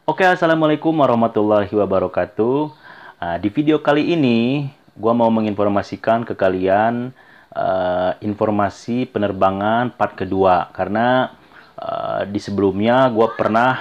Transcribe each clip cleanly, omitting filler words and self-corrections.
Oke, Assalamualaikum warahmatullahi wabarakatuh. Di video kali ini, gua mau menginformasikan ke kalian informasi penerbangan part kedua. Karena di sebelumnya gua pernah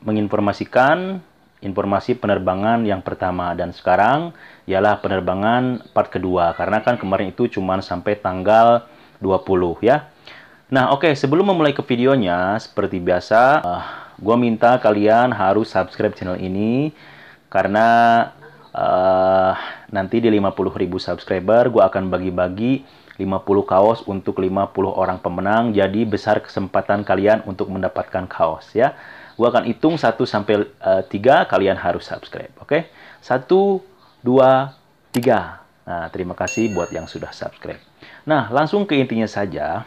menginformasikan informasi penerbangan yang pertama. Dan sekarang ialah penerbangan part kedua. Karena kan kemarin itu cuma sampai tanggal 20 ya. Nah, oke, sebelum memulai ke videonya, seperti biasa, gue minta kalian harus subscribe channel ini, karena nanti di 50.000 subscriber, gue akan bagi-bagi 50 kaos untuk 50 orang pemenang, jadi besar kesempatan kalian untuk mendapatkan kaos, ya. Gue akan hitung 1 sampai 3, kalian harus subscribe, oke? 1, 2, 3. Nah, terima kasih buat yang sudah subscribe. Nah, langsung ke intinya saja.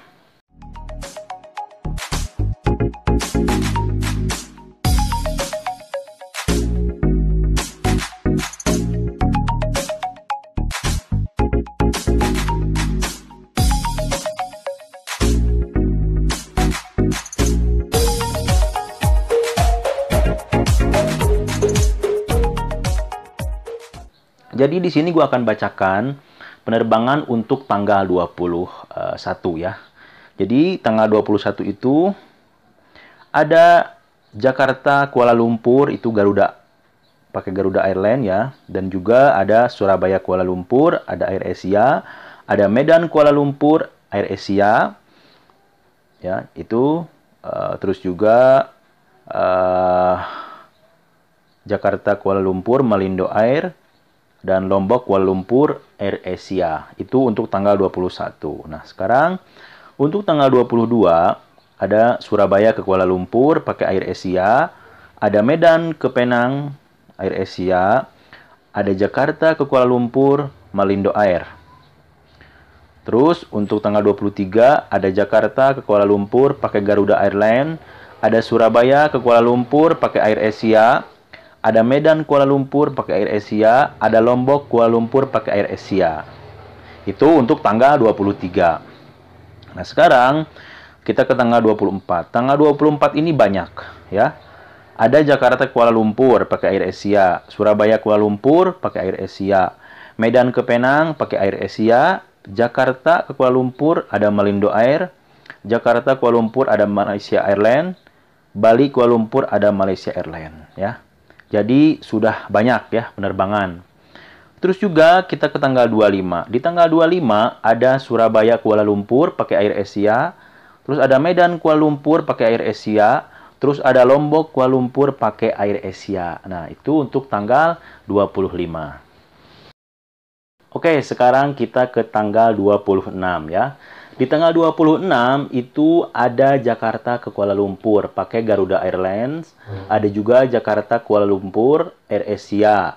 Jadi di sini gue akan bacakan penerbangan untuk tanggal 21 ya. Jadi tanggal 21 itu ada Jakarta Kuala Lumpur, itu Garuda, pakai Garuda Airlines ya. Dan juga ada Surabaya Kuala Lumpur, ada Air Asia. Ada Medan Kuala Lumpur, Air Asia. Ya, itu terus juga Jakarta Kuala Lumpur, Malindo Air. Dan Lombok Kuala Lumpur Air Asia. Itu untuk tanggal 21. Nah, sekarang untuk tanggal 22 ada Surabaya ke Kuala Lumpur pakai Air Asia, ada Medan ke Penang Air Asia, ada Jakarta ke Kuala Lumpur Malindo Air. Terus untuk tanggal 23 ada Jakarta ke Kuala Lumpur pakai Garuda Airlines, ada Surabaya ke Kuala Lumpur pakai Air Asia, ada Medan Kuala Lumpur pakai Air Asia, ada Lombok Kuala Lumpur pakai Air Asia. Itu untuk tanggal 23. Nah, sekarang kita ke tanggal 24. Tanggal 24 ini banyak ya. Ada Jakarta Kuala Lumpur pakai Air Asia, Surabaya Kuala Lumpur pakai Air Asia, Medan ke Penang pakai Air Asia, Jakarta ke Kuala Lumpur ada Malindo Air, Jakarta Kuala Lumpur ada Malaysia Airlines, Bali Kuala Lumpur ada Malaysia Airlines ya. Jadi sudah banyak ya penerbangan. Terus juga kita ke tanggal 25. Di tanggal 25 ada Surabaya Kuala Lumpur pakai Air Asia. Terus ada Medan Kuala Lumpur pakai Air Asia. Terus ada Lombok Kuala Lumpur pakai Air Asia. Nah, itu untuk tanggal 25. Oke, sekarang kita ke tanggal 26 ya. Di tanggal 26 itu ada Jakarta ke Kuala Lumpur pakai Garuda Airlines, ada juga Jakarta Kuala Lumpur Air Asia.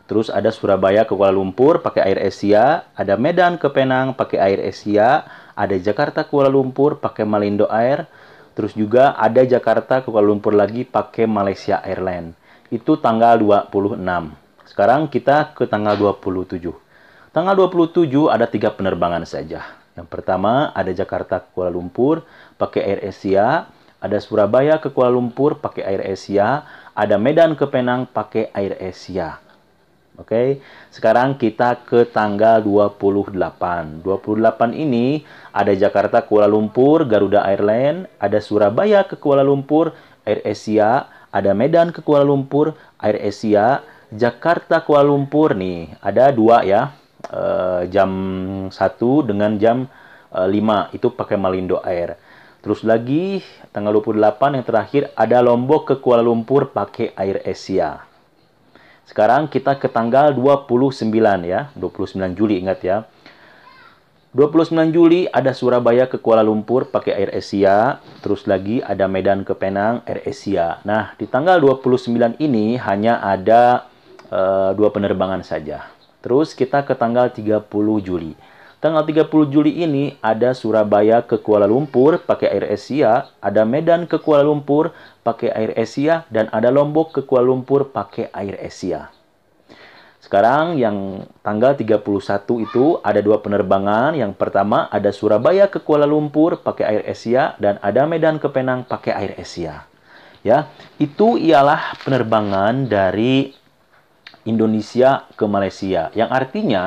Terus ada Surabaya ke Kuala Lumpur pakai Air Asia, ada Medan ke Penang pakai Air Asia, ada Jakarta Kuala Lumpur pakai Malindo Air, terus juga ada Jakarta ke Kuala Lumpur lagi pakai Malaysia Airlines. Itu tanggal 26. Sekarang kita ke tanggal 27. Tanggal 27 ada 3 penerbangan saja. Yang pertama ada Jakarta ke Kuala Lumpur pakai Air Asia, ada Surabaya ke Kuala Lumpur pakai Air Asia, ada Medan ke Penang pakai Air Asia. Oke, sekarang kita ke tanggal 28. 28 ini ada Jakarta Kuala Lumpur Garuda Airlines, ada Surabaya ke Kuala Lumpur Air Asia, ada Medan ke Kuala Lumpur Air Asia, Jakarta Kuala Lumpur nih ada 2 ya. Jam 1 dengan jam 5 itu pakai Malindo Air. Terus lagi tanggal 28 yang terakhir ada Lombok ke Kuala Lumpur pakai Air Asia. Sekarang kita ke tanggal 29 ya, 29 Juli ingat ya. 29 Juli ada Surabaya ke Kuala Lumpur pakai Air Asia, terus lagi ada Medan ke Penang Air Asia. Nah, di tanggal 29 ini hanya ada 2 penerbangan saja. Terus kita ke tanggal 30 Juli. Tanggal 30 Juli ini ada Surabaya ke Kuala Lumpur pakai Air Asia, ada Medan ke Kuala Lumpur pakai Air Asia, dan ada Lombok ke Kuala Lumpur pakai Air Asia. Sekarang yang tanggal 31 itu ada 2 penerbangan. Yang pertama ada Surabaya ke Kuala Lumpur pakai Air Asia dan ada Medan ke Penang pakai Air Asia. ya, itu ialah penerbangan dari Indonesia ke Malaysia. Yang artinya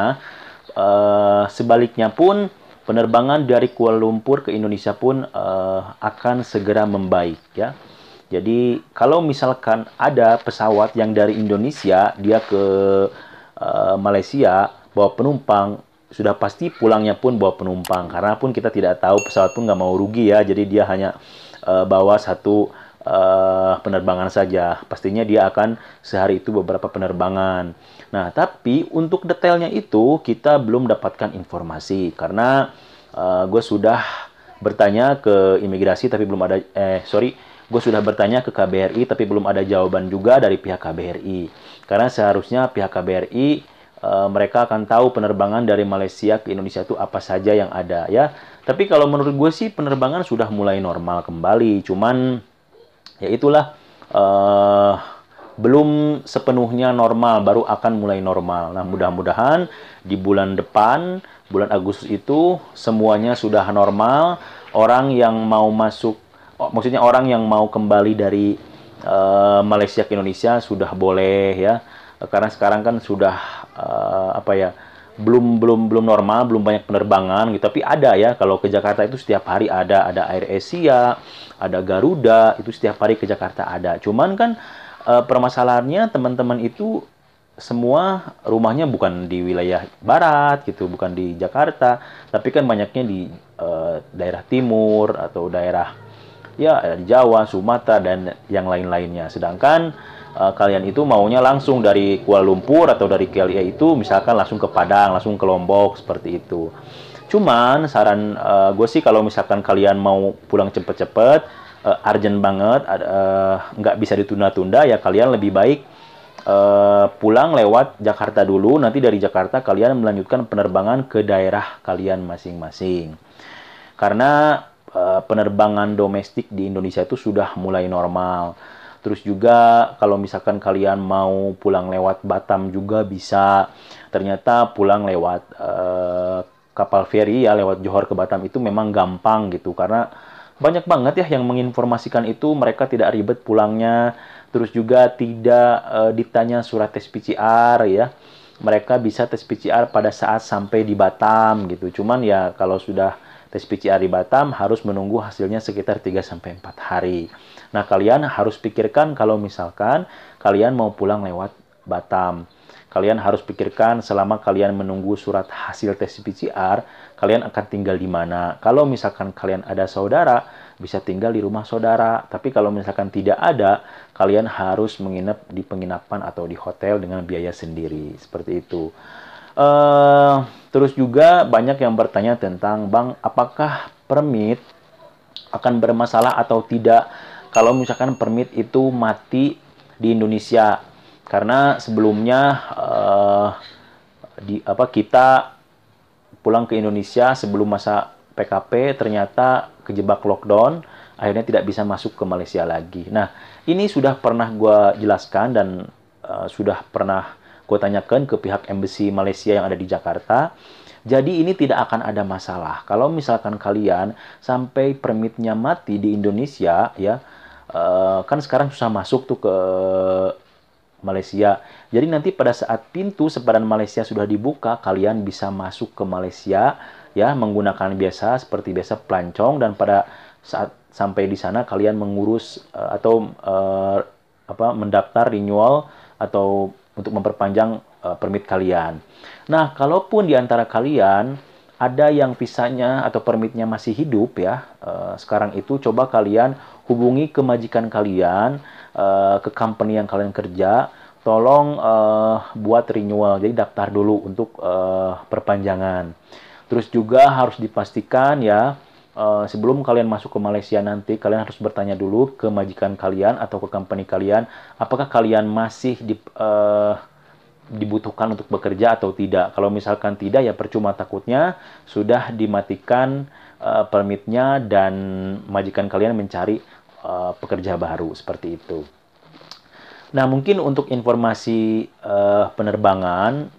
sebaliknya pun penerbangan dari Kuala Lumpur ke Indonesia pun akan segera membaik, ya. Jadi kalau misalkan ada pesawat yang dari Indonesia dia ke Malaysia bawa penumpang, sudah pasti pulangnya pun bawa penumpang. Karena pun kita tidak tahu, pesawat pun nggak mau rugi ya. Jadi dia hanya bawa satu penerbangan saja. Pastinya dia akan sehari itu beberapa penerbangan. Nah, tapi untuk detailnya itu kita belum dapatkan informasi. Karena gue sudah bertanya ke imigrasi tapi belum ada, gue sudah bertanya ke KBRI tapi belum ada jawaban juga dari pihak KBRI. Karena seharusnya pihak KBRI mereka akan tahu penerbangan dari Malaysia ke Indonesia itu apa saja yang ada, ya. Tapi kalau menurut gue sih penerbangan sudah mulai normal kembali. Cuman ya itulah, belum sepenuhnya normal, baru akan mulai normal. Nah, mudah-mudahan di bulan depan, bulan Agustus itu semuanya sudah normal. Orang yang mau masuk, maksudnya orang yang mau kembali dari Malaysia ke Indonesia sudah boleh, ya. Karena sekarang kan sudah belum normal, belum banyak penerbangan gitu. Tapi ada, ya, kalau ke Jakarta itu setiap hari ada AirAsia, ada Garuda, itu setiap hari ke Jakarta ada. Cuman kan permasalahannya teman-teman itu semua rumahnya bukan di wilayah barat gitu, bukan di Jakarta, tapi kan banyaknya di daerah timur atau daerah, ya, di Jawa, Sumatera dan yang lain-lainnya. Sedangkan kalian itu maunya langsung dari Kuala Lumpur atau dari KLIA itu misalkan langsung ke Padang, langsung ke Lombok, seperti itu. Cuman saran gue sih kalau misalkan kalian mau pulang cepet-cepet, urgent banget, nggak bisa ditunda-tunda, ya kalian lebih baik pulang lewat Jakarta dulu. Nanti dari Jakarta kalian melanjutkan penerbangan ke daerah kalian masing-masing. Karena penerbangan domestik di Indonesia itu sudah mulai normal. Terus juga kalau misalkan kalian mau pulang lewat Batam juga bisa. Ternyata pulang lewat kapal feri, ya, lewat Johor ke Batam itu memang gampang gitu. Karena banyak banget ya yang menginformasikan itu, mereka tidak ribet pulangnya. Terus juga tidak ditanya surat tes PCR, ya. Mereka bisa tes PCR pada saat sampai di Batam gitu. Cuman ya kalau sudah tes PCR di Batam harus menunggu hasilnya sekitar 3-4 hari. Nah, kalian harus pikirkan kalau misalkan kalian mau pulang lewat Batam. Kalian harus pikirkan selama kalian menunggu surat hasil tes PCR, kalian akan tinggal di mana. Kalau misalkan kalian ada saudara, bisa tinggal di rumah saudara. Tapi kalau misalkan tidak ada, kalian harus menginap di penginapan atau di hotel dengan biaya sendiri. Seperti itu. Terus juga banyak yang bertanya tentang, Bang, apakah permit akan bermasalah atau tidak kalau misalkan permit itu mati di Indonesia. Karena sebelumnya kita pulang ke Indonesia sebelum masa PKP ternyata kejebak lockdown, akhirnya tidak bisa masuk ke Malaysia lagi. Nah, ini sudah pernah gue jelaskan dan sudah pernah gue tanyakan ke pihak embassy Malaysia yang ada di Jakarta. Jadi ini tidak akan ada masalah. Kalau misalkan kalian sampai permitnya mati di Indonesia, ya, kan sekarang susah masuk tuh ke Malaysia. Jadi nanti pada saat pintu sepadan Malaysia sudah dibuka, kalian bisa masuk ke Malaysia, ya, menggunakan seperti biasa pelancong, dan pada saat sampai di sana kalian mengurus atau mendaftar renewal atau untuk memperpanjang permit kalian. Nah, kalaupun di antara kalian ada yang visanya atau permitnya masih hidup, ya, sekarang itu coba kalian hubungi ke majikan kalian, ke company yang kalian kerja, tolong buat renewal, jadi daftar dulu untuk perpanjangan. Terus juga harus dipastikan, ya, sebelum kalian masuk ke Malaysia nanti, kalian harus bertanya dulu ke majikan kalian atau ke company kalian, apakah kalian masih dibutuhkan untuk bekerja atau tidak. Kalau misalkan tidak, ya percuma, takutnya sudah dimatikan permitnya dan majikan kalian mencari pekerja baru, seperti itu. Nah, mungkin untuk informasi penerbangan,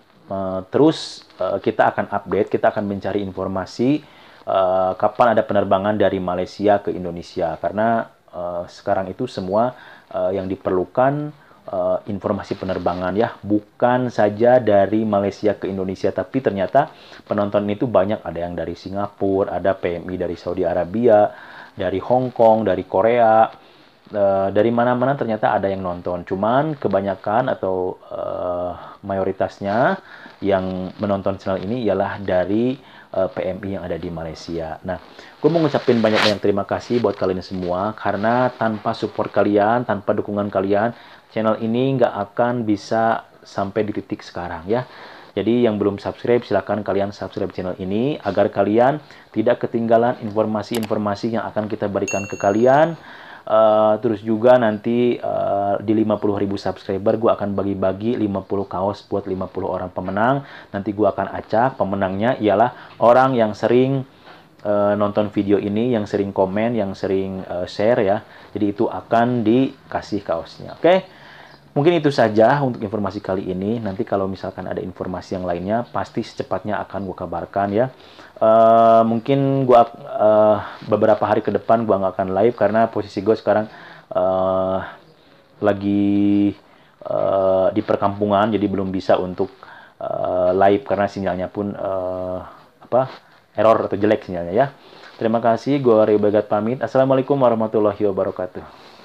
terus kita akan update, kita akan mencari informasi kapan ada penerbangan dari Malaysia ke Indonesia. Karena sekarang itu semua yang diperlukan informasi penerbangan ya, bukan saja dari Malaysia ke Indonesia, tapi ternyata penonton itu banyak, ada yang dari Singapura, ada PMI dari Saudi Arabia, dari Hong Kong, dari Korea, dari mana-mana ternyata ada yang nonton. Cuman kebanyakan atau mayoritasnya yang menonton channel ini ialah dari PMI yang ada di Malaysia. Nah, gue mau ngucapin banyak-banyak terima kasih buat kalian semua, karena tanpa support kalian, tanpa dukungan kalian, channel ini nggak akan bisa sampai di titik sekarang ya. Jadi yang belum subscribe, silahkan kalian subscribe channel ini agar kalian tidak ketinggalan informasi-informasi yang akan kita berikan ke kalian. Terus juga nanti di 50.000 subscriber gue akan bagi-bagi 50 kaos buat 50 orang pemenang. Nanti gue akan acak pemenangnya ialah orang yang sering nonton video ini, yang sering komen, yang sering share ya. Jadi itu akan dikasih kaosnya. Oke? Mungkin itu saja untuk informasi kali ini. Nanti kalau misalkan ada informasi yang lainnya, pasti secepatnya akan gue kabarkan ya. Mungkin gue beberapa hari ke depan gue nggak akan live, karena posisi gue sekarang lagi di perkampungan, jadi belum bisa untuk live karena sinyalnya pun error atau jelek sinyalnya ya. Terima kasih, gue Ray Bagat pamit. Assalamualaikum warahmatullahi wabarakatuh.